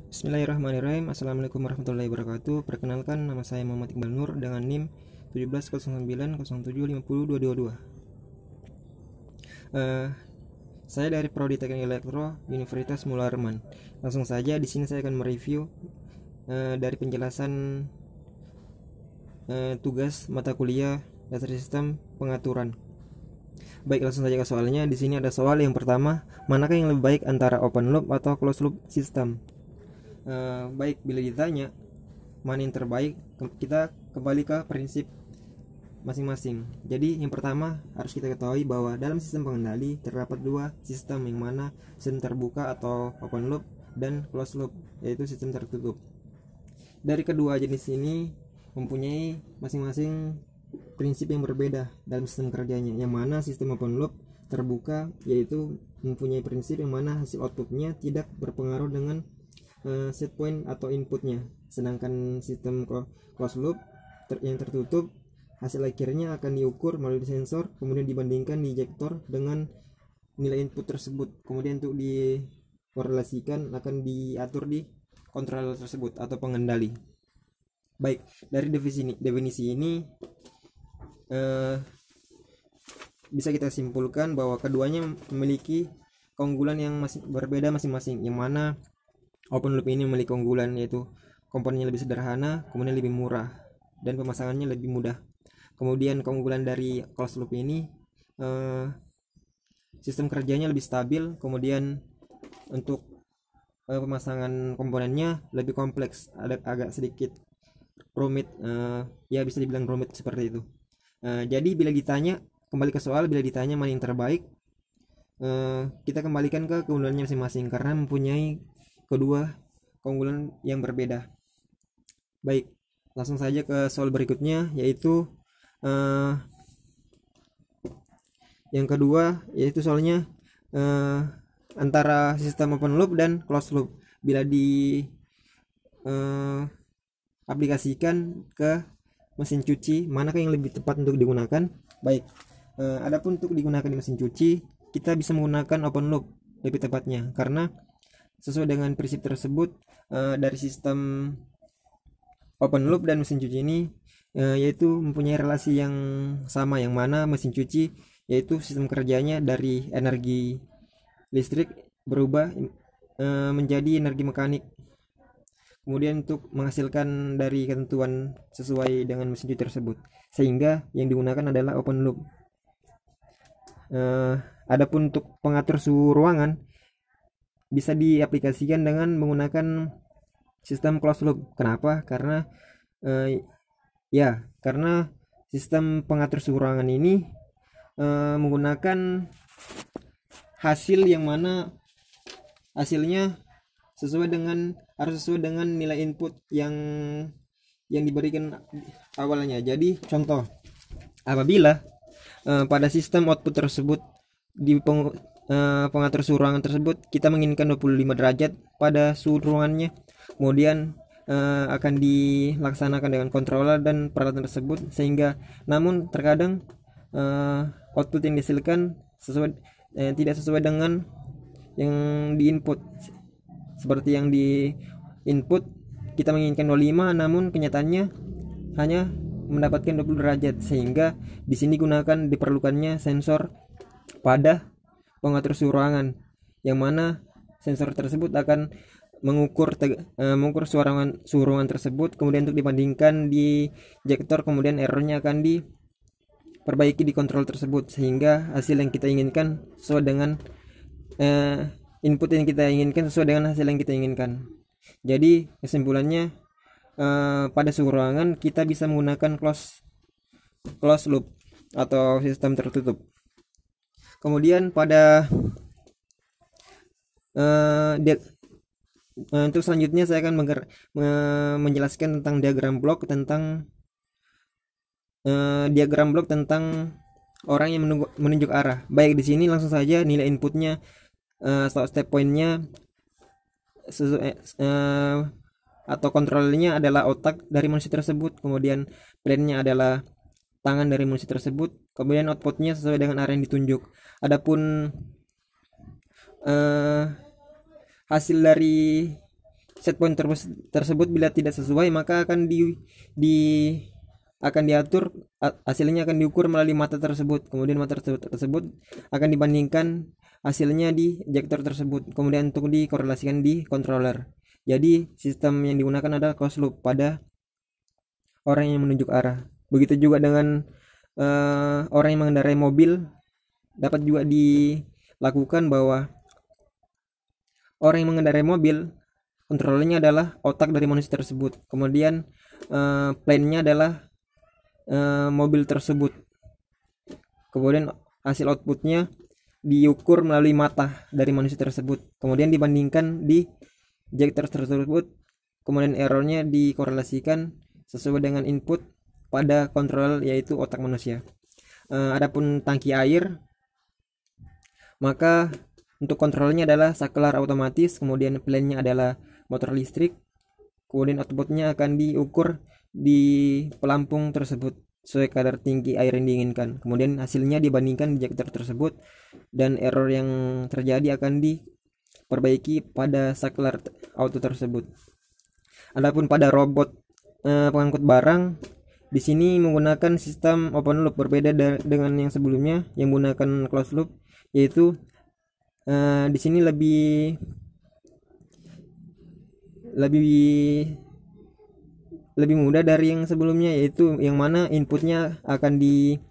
Bismillahirrahmanirrahim. Assalamualaikum warahmatullahi wabarakatuh. Perkenalkan, nama saya Muhammad Iqbal Nur dengan NIM 170907502222. Saya dari Prodi Teknik Elektro Universitas Mulla Herman. Langsung saja di sini saya akan mereview dari penjelasan tugas mata kuliah dasar sistem pengaturan. Baik, langsung saja ke soalnya. Di sini ada soal yang pertama, manakah yang lebih baik antara open loop atau closed loop system? Baik, bila ditanya mana yang terbaik, kita kembali ke prinsip masing-masing. Jadi yang pertama harus kita ketahui bahwa dalam sistem pengendali terdapat dua sistem, yang mana sistem terbuka atau open loop dan closed loop, yaitu sistem tertutup. Dari kedua jenis ini mempunyai masing-masing prinsip yang berbeda dalam sistem kerjanya. Yang mana sistem open loop terbuka yaitu mempunyai prinsip yang mana hasil outputnya tidak berpengaruh dengan set point atau inputnya, sedangkan sistem closed loop yang tertutup hasil akhirnya akan diukur melalui sensor, kemudian dibandingkan di injektor dengan nilai input tersebut, kemudian untuk dikorelasikan akan diatur di controller tersebut atau pengendali. Baik, dari definisi ini bisa kita simpulkan bahwa keduanya memiliki keunggulan yang berbeda masing-masing, yang mana open loop ini memiliki keunggulan yaitu komponennya lebih sederhana, kemudian lebih murah, dan pemasangannya lebih mudah. Kemudian keunggulan dari closed loop ini sistem kerjanya lebih stabil, kemudian untuk pemasangan komponennya lebih kompleks, agak sedikit rumit, ya bisa dibilang rumit seperti itu. Jadi bila ditanya, kembali ke soal, bila ditanya mana yang terbaik, kita kembalikan ke keunggulannya masing-masing karena mempunyai kedua keunggulan yang berbeda. Baik, langsung saja ke soal berikutnya, yaitu yang kedua, yaitu soalnya antara sistem open loop dan closed loop. Bila di aplikasikan ke mesin cuci, manakah yang lebih tepat untuk digunakan? Baik, adapun untuk digunakan di mesin cuci, kita bisa menggunakan open loop lebih tepatnya, karena sesuai dengan prinsip tersebut dari sistem open loop dan mesin cuci ini yaitu mempunyai relasi yang sama, yang mana mesin cuci yaitu sistem kerjanya dari energi listrik berubah menjadi energi mekanik, kemudian untuk menghasilkan dari ketentuan sesuai dengan mesin cuci tersebut, sehingga yang digunakan adalah open loop. Adapun untuk pengatur suhu ruangan bisa diaplikasikan dengan menggunakan sistem closed loop. Kenapa? Karena karena sistem pengatur suhu ruangan ini menggunakan hasil yang mana hasilnya harus sesuai dengan nilai input yang diberikan awalnya. Jadi contoh, apabila pada sistem output tersebut di pengatur suhu ruangan tersebut kita menginginkan 25 derajat pada suhu ruangannya, kemudian akan dilaksanakan dengan controller dan peralatan tersebut, sehingga namun terkadang output yang dihasilkan tidak sesuai dengan yang di input. Seperti yang di input kita menginginkan 25, namun kenyataannya hanya mendapatkan 20 derajat, sehingga di sini diperlukannya sensor pada pengatur suhu ruangan, yang mana sensor tersebut akan mengukur suhu ruangan tersebut, kemudian untuk dibandingkan di injektor, kemudian errornya akan diperbaiki di kontrol tersebut, sehingga hasil yang kita inginkan sesuai dengan input yang kita inginkan sesuai dengan hasil yang kita inginkan. Jadi kesimpulannya, pada suhu ruangan kita bisa menggunakan closed loop atau sistem tertutup. Kemudian pada untuk selanjutnya saya akan menjelaskan tentang diagram blok tentang orang yang menunjuk arah. Baik, di sini langsung saja nilai inputnya atau step pointnya atau kontrolnya adalah otak dari manusia tersebut, kemudian plan-nya adalah tangan dari manusia tersebut, kemudian outputnya sesuai dengan arah yang ditunjuk. Adapun hasil dari set point tersebut bila tidak sesuai maka akan akan diatur, hasilnya akan diukur melalui mata tersebut. Kemudian mata tersebut akan dibandingkan hasilnya di injektor tersebut, kemudian untuk dikorelasikan di controller. Jadi sistem yang digunakan adalah closed loop pada orang yang menunjuk arah. Begitu juga dengan orang yang mengendarai mobil, dapat juga dilakukan bahwa orang yang mengendarai mobil, kontrolnya adalah otak dari manusia tersebut. Kemudian plan-nya adalah mobil tersebut. Kemudian hasil outputnya diukur melalui mata dari manusia tersebut. Kemudian dibandingkan di injektor tersebut. Kemudian errornya dikorelasikan sesuai dengan input pada kontrol, yaitu otak manusia. Adapun tangki air, maka untuk kontrolnya adalah saklar otomatis, kemudian plan-nya adalah motor listrik, kemudian outputnya akan diukur di pelampung tersebut sesuai kadar tinggi air yang diinginkan. Kemudian hasilnya dibandingkan injektor tersebut dan error yang terjadi akan diperbaiki pada saklar auto tersebut. Adapun pada robot pengangkut barang, di sini menggunakan sistem open loop, berbeda dengan yang sebelumnya yang menggunakan closed loop, yaitu di sini lebih mudah dari yang sebelumnya, yaitu yang mana inputnya akan di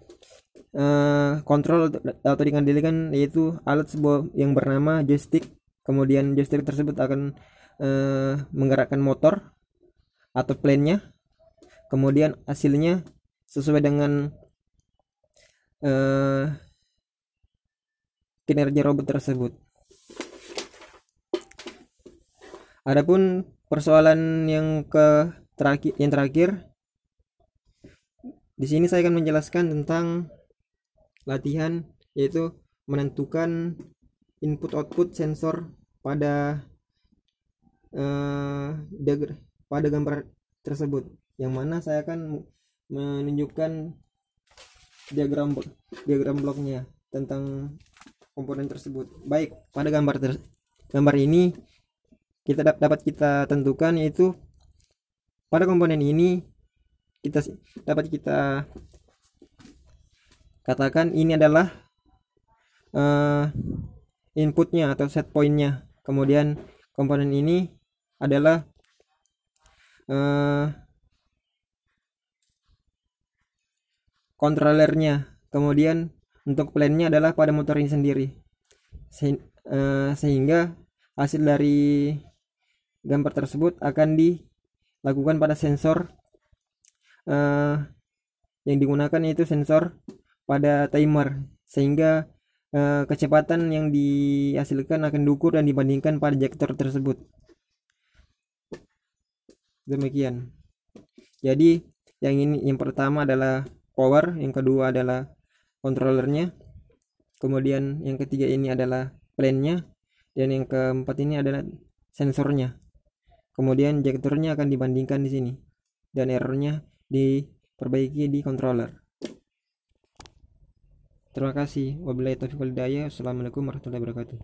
kontrol atau dikendalikan, yaitu alat sebuah yang bernama joystick. Kemudian joystick tersebut akan menggerakkan motor atau plan-nya. Kemudian hasilnya sesuai dengan kinerja robot tersebut. Adapun persoalan yang terakhir, di sini saya akan menjelaskan tentang latihan, yaitu menentukan input output sensor pada gambar tersebut, yang mana saya akan menunjukkan diagram bloknya tentang komponen tersebut. Baik, pada gambar ini dapat kita tentukan, yaitu pada komponen ini dapat kita katakan ini adalah inputnya atau set pointnya. Kemudian komponen ini adalah kontrolernya. Kemudian untuk plan-nya adalah pada motor ini sendiri, sehingga hasil dari gambar tersebut akan dilakukan pada sensor yang digunakan, yaitu sensor pada timer, sehingga kecepatan yang dihasilkan akan diukur dan dibandingkan pada injektor tersebut. Demikian. Jadi yang pertama adalah power, yang kedua adalah kontrolernya, kemudian yang ketiga ini adalah plan-nya, dan yang keempat ini adalah sensornya. Kemudian injektornya akan dibandingkan di sini dan errornya diperbaiki di controller. Terima kasih. Wabillahi taufiq wal hidayah. Assalamualaikum warahmatullahi wabarakatuh.